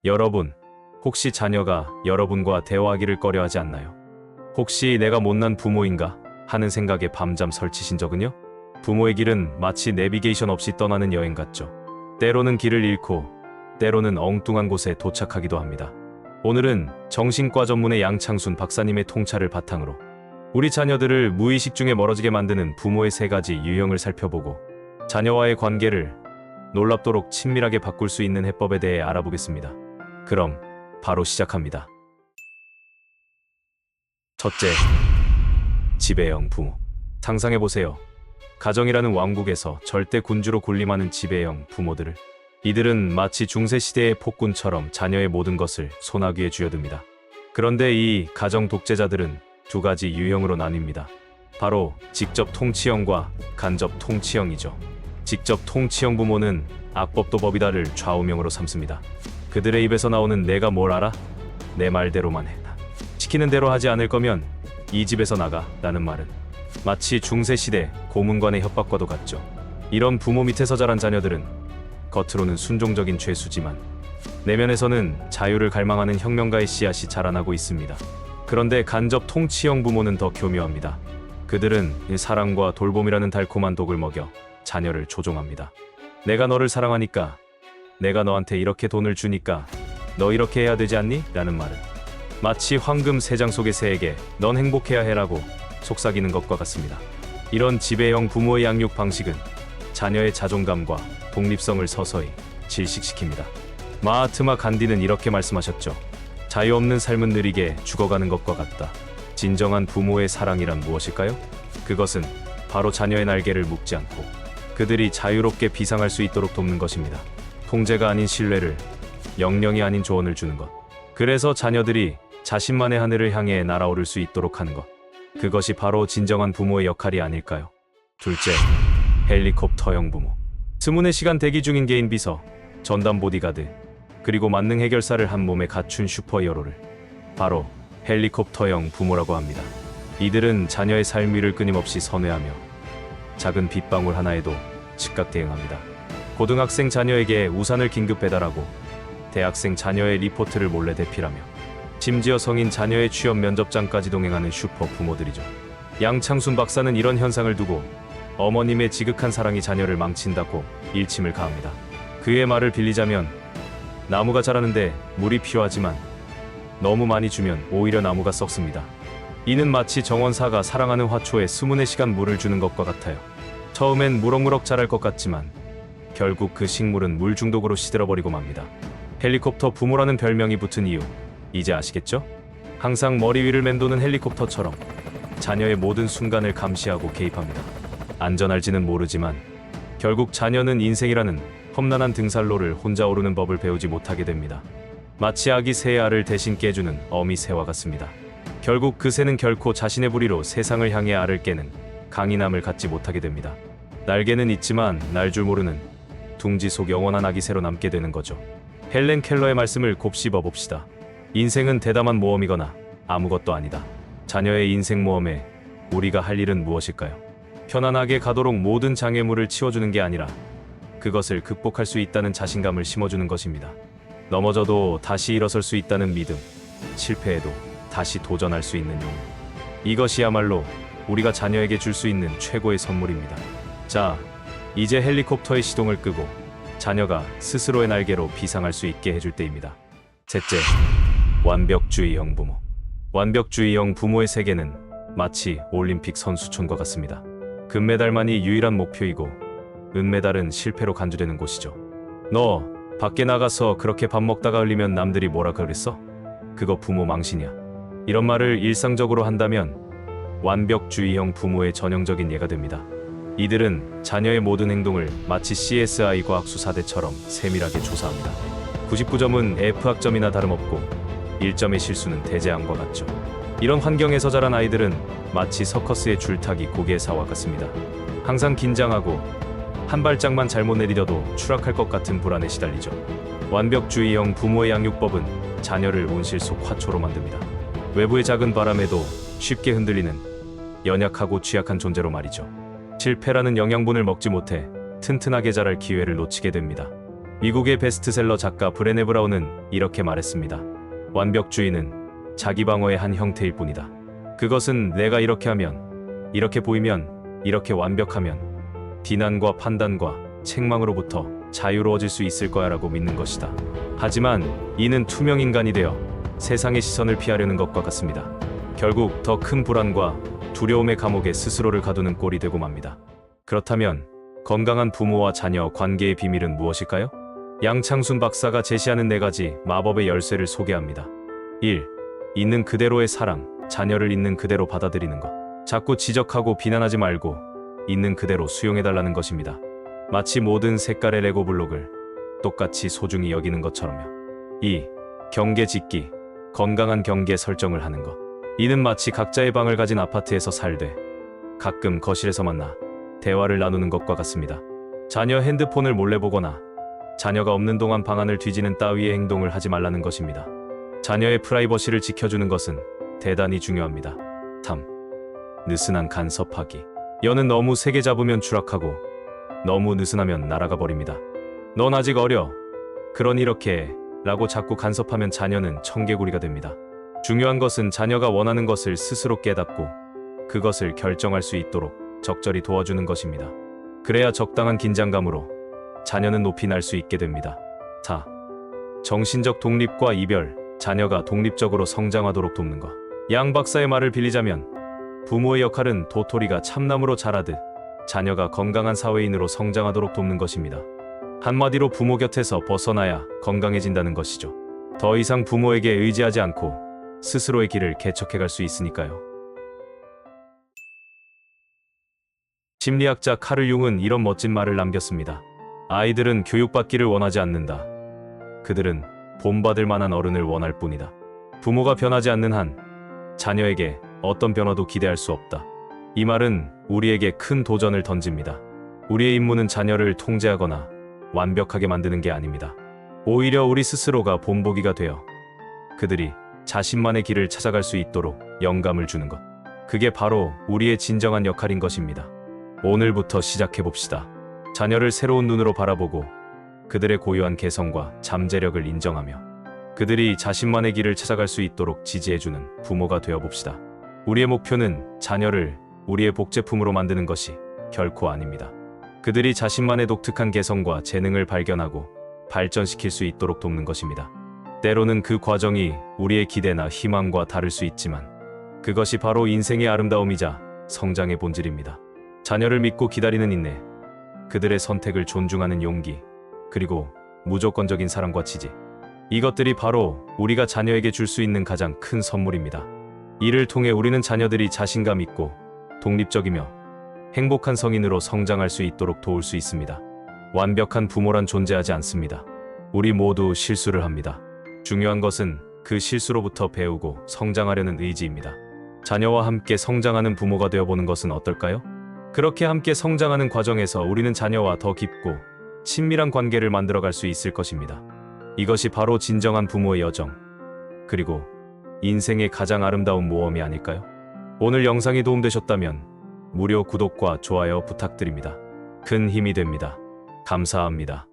여러분, 혹시 자녀가 여러분과 대화하기를 꺼려하지 않나요? 혹시 내가 못난 부모인가 하는 생각에 밤잠 설치신 적은요? 부모의 길은 마치 내비게이션 없이 떠나는 여행 같죠. 때로는 길을 잃고 때로는 엉뚱한 곳에 도착하기도 합니다. 오늘은 정신과 전문의 양창순 박사님의 통찰을 바탕으로 우리 자녀들을 무의식 중에 멀어지게 만드는 부모의 3가지 유형을 살펴보고 자녀와의 관계를 놀랍도록 친밀하게 바꿀 수 있는 해법에 대해 알아보겠습니다. 그럼 바로 시작합니다. 첫째, 지배형 부모. 상상해보세요. 가정이라는 왕국에서 절대 군주로 군림하는 지배형 부모들을. 이들은 마치 중세시대의 폭군처럼 자녀의 모든 것을 손아귀에 쥐어듭니다. 그런데 이 가정 독재자들은 2가지 유형으로 나뉩니다. 바로 직접 통치형과 간접 통치형이죠. 직접 통치형 부모는 악법도 법이다를 좌우명으로 삼습니다. 그들의 입에서 나오는 내가 뭘 알아? 내 말대로만 해. 시키는 대로 하지 않을 거면 이 집에서 나가 라는 말은 마치 중세시대 고문관의 협박과도 같죠. 이런 부모 밑에서 자란 자녀들은 겉으로는 순종적인 죄수지만 내면에서는 자유를 갈망하는 혁명가의 씨앗이 자라나고 있습니다. 그런데 간접 통치형 부모는 더 교묘합니다. 그들은 사랑과 돌봄이라는 달콤한 독을 먹여 자녀를 조종합니다. 내가 너를 사랑하니까, 내가 너한테 이렇게 돈을 주니까 너 이렇게 해야 되지 않니? 라는 말은 마치 황금 새장 속의 새에게 넌 행복해야 해라고 속삭이는 것과 같습니다. 이런 지배형 부모의 양육 방식은 자녀의 자존감과 독립성을 서서히 질식시킵니다. 마하트마 간디는 이렇게 말씀하셨죠. 자유 없는 삶은 느리게 죽어가는 것과 같다. 진정한 부모의 사랑이란 무엇일까요? 그것은 바로 자녀의 날개를 묶지 않고 그들이 자유롭게 비상할 수 있도록 돕는 것입니다. 통제가 아닌 신뢰를, 명령이 아닌 조언을 주는 것. 그래서 자녀들이 자신만의 하늘을 향해 날아오를 수 있도록 하는 것. 그것이 바로 진정한 부모의 역할이 아닐까요? 둘째, 헬리콥터형 부모. 24시간 대기 중인 개인 비서, 전담 보디가드, 그리고 만능 해결사를 한 몸에 갖춘 슈퍼히어로를 바로 헬리콥터형 부모라고 합니다. 이들은 자녀의 삶 위를 끊임없이 선회하며 작은 빗방울 하나에도 즉각 대응합니다. 고등학생 자녀에게 우산을 긴급 배달하고 대학생 자녀의 리포트를 몰래 대필하며 심지어 성인 자녀의 취업 면접장까지 동행하는 슈퍼 부모들이죠. 양창순 박사는 이런 현상을 두고 어머님의 지극한 사랑이 자녀를 망친다고 일침을 가합니다. 그의 말을 빌리자면 나무가 자라는데 물이 필요하지만 너무 많이 주면 오히려 나무가 썩습니다. 이는 마치 정원사가 사랑하는 화초에 24시간 물을 주는 것과 같아요. 처음엔 무럭무럭 자랄 것 같지만 결국 그 식물은 물 중독으로 시들어버리고 맙니다. 헬리콥터 부모라는 별명이 붙은 이유, 이제 아시겠죠? 항상 머리 위를 맴도는 헬리콥터처럼 자녀의 모든 순간을 감시하고 개입합니다. 안전할지는 모르지만 결국 자녀는 인생이라는 험난한 등산로를 혼자 오르는 법을 배우지 못하게 됩니다. 마치 아기 새의 알을 대신 깨주는 어미 새와 같습니다. 결국 그 새는 결코 자신의 부리로 세상을 향해 알을 깨는 강인함을 갖지 못하게 됩니다. 날개는 있지만 날 줄 모르는 둥지 속 영원한 아기 새로 남게 되는 거죠. 헬렌 켈러의 말씀을 곱씹어 봅시다. 인생은 대담한 모험이거나 아무것도 아니다. 자녀의 인생 모험에 우리가 할 일은 무엇일까요? 편안하게 가도록 모든 장애물을 치워주는 게 아니라 그것을 극복할 수 있다는 자신감을 심어주는 것입니다. 넘어져도 다시 일어설 수 있다는 믿음, 실패해도 다시 도전할 수 있는 용기. 이것이야말로 우리가 자녀에게 줄 수 있는 최고의 선물입니다. 자, 이제 헬리콥터의 시동을 끄고 자녀가 스스로의 날개로 비상할 수 있게 해줄 때입니다. 셋째, 완벽주의형 부모. 완벽주의형 부모의 세계는 마치 올림픽 선수촌과 같습니다. 금메달만이 유일한 목표이고 은메달은 실패로 간주되는 곳이죠. 너 밖에 나가서 그렇게 밥 먹다가 흘리면 남들이 뭐라 그랬어? 그거 부모 망신이야. 이런 말을 일상적으로 한다면 완벽주의형 부모의 전형적인 예가 됩니다. 이들은 자녀의 모든 행동을 마치 CSI 과학수사대처럼 세밀하게 조사합니다. 99점은 F학점이나 다름없고 1점의 실수는 대재앙과 같죠. 이런 환경에서 자란 아이들은 마치 서커스의 줄타기 고개사와 같습니다. 항상 긴장하고 한 발짝만 잘못 내디뎌도 추락할 것 같은 불안에 시달리죠. 완벽주의형 부모의 양육법은 자녀를 온실 속 화초로 만듭니다. 외부의 작은 바람에도 쉽게 흔들리는 연약하고 취약한 존재로 말이죠. 실패라는 영양분을 먹지 못해 튼튼하게 자랄 기회를 놓치게 됩니다. 미국의 베스트셀러 작가 브레네 브라운은 이렇게 말했습니다. 완벽주의는 자기 방어의 한 형태일 뿐이다. 그것은 내가 이렇게 하면, 이렇게 보이면, 이렇게 완벽하면 비난과 판단과 책망으로부터 자유로워질 수 있을 거야 라고 믿는 것이다. 하지만 이는 투명 인간이 되어 세상의 시선을 피하려는 것과 같습니다. 결국 더 큰 불안과 두려움의 감옥에 스스로를 가두는 꼴이 되고 맙니다. 그렇다면 건강한 부모와 자녀 관계의 비밀은 무엇일까요? 양창순 박사가 제시하는 4가지 마법의 열쇠를 소개합니다. 1. 있는 그대로의 사랑, 자녀를 있는 그대로 받아들이는 것. 자꾸 지적하고 비난하지 말고 있는 그대로 수용해달라는 것입니다. 마치 모든 색깔의 레고 블록을 똑같이 소중히 여기는 것처럼요. 2. 경계 짓기, 건강한 경계 설정을 하는 것. 이는 마치 각자의 방을 가진 아파트에서 살되 가끔 거실에서 만나 대화를 나누는 것과 같습니다. 자녀 핸드폰을 몰래 보거나 자녀가 없는 동안 방안을 뒤지는 따위의 행동을 하지 말라는 것입니다. 자녀의 프라이버시를 지켜주는 것은 대단히 중요합니다. 3. 느슨한 간섭하기. 여는 너무 세게 잡으면 추락하고 너무 느슨하면 날아가 버립니다. 넌 아직 어려. 그러니 이렇게 해. 라고 자꾸 간섭하면 자녀는 청개구리가 됩니다. 중요한 것은 자녀가 원하는 것을 스스로 깨닫고 그것을 결정할 수 있도록 적절히 도와주는 것입니다. 그래야 적당한 긴장감으로 자녀는 높이 날 수 있게 됩니다. 4. 정신적 독립과 이별. 자녀가 독립적으로 성장하도록 돕는 것. 양 박사의 말을 빌리자면 부모의 역할은 도토리가 참나무로 자라듯 자녀가 건강한 사회인으로 성장하도록 돕는 것입니다. 한마디로 부모 곁에서 벗어나야 건강해진다는 것이죠. 더 이상 부모에게 의지하지 않고 스스로의 길을 개척해갈 수 있으니까요. 심리학자 카를 융은 이런 멋진 말을 남겼습니다. 아이들은 교육받기를 원하지 않는다. 그들은 본받을 만한 어른을 원할 뿐이다. 부모가 변하지 않는 한 자녀에게 어떤 변화도 기대할 수 없다. 이 말은 우리에게 큰 도전을 던집니다. 우리의 임무는 자녀를 통제하거나 완벽하게 만드는 게 아닙니다. 오히려 우리 스스로가 본보기가 되어 그들이 자신만의 길을 찾아갈 수 있도록 영감을 주는 것. 그게 바로 우리의 진정한 역할인 것입니다. 오늘부터 시작해봅시다. 자녀를 새로운 눈으로 바라보고 그들의 고유한 개성과 잠재력을 인정하며 그들이 자신만의 길을 찾아갈 수 있도록 지지해주는 부모가 되어봅시다. 우리의 목표는 자녀를 우리의 복제품으로 만드는 것이 결코 아닙니다. 그들이 자신만의 독특한 개성과 재능을 발견하고 발전시킬 수 있도록 돕는 것입니다. 때로는 그 과정이 우리의 기대나 희망과 다를 수 있지만 그것이 바로 인생의 아름다움이자 성장의 본질입니다. 자녀를 믿고 기다리는 인내, 그들의 선택을 존중하는 용기, 그리고 무조건적인 사랑과 지지. 이것들이 바로 우리가 자녀에게 줄 수 있는 가장 큰 선물입니다. 이를 통해 우리는 자녀들이 자신감 있고 독립적이며 행복한 성인으로 성장할 수 있도록 도울 수 있습니다. 완벽한 부모란 존재하지 않습니다. 우리 모두 실수를 합니다. 중요한 것은 그 실수로부터 배우고 성장하려는 의지입니다. 자녀와 함께 성장하는 부모가 되어보는 것은 어떨까요? 그렇게 함께 성장하는 과정에서 우리는 자녀와 더 깊고 친밀한 관계를 만들어갈 수 있을 것입니다. 이것이 바로 진정한 부모의 여정, 그리고 인생의 가장 아름다운 모험이 아닐까요? 오늘 영상이 도움되셨다면 무료 구독과 좋아요 부탁드립니다. 큰 힘이 됩니다. 감사합니다.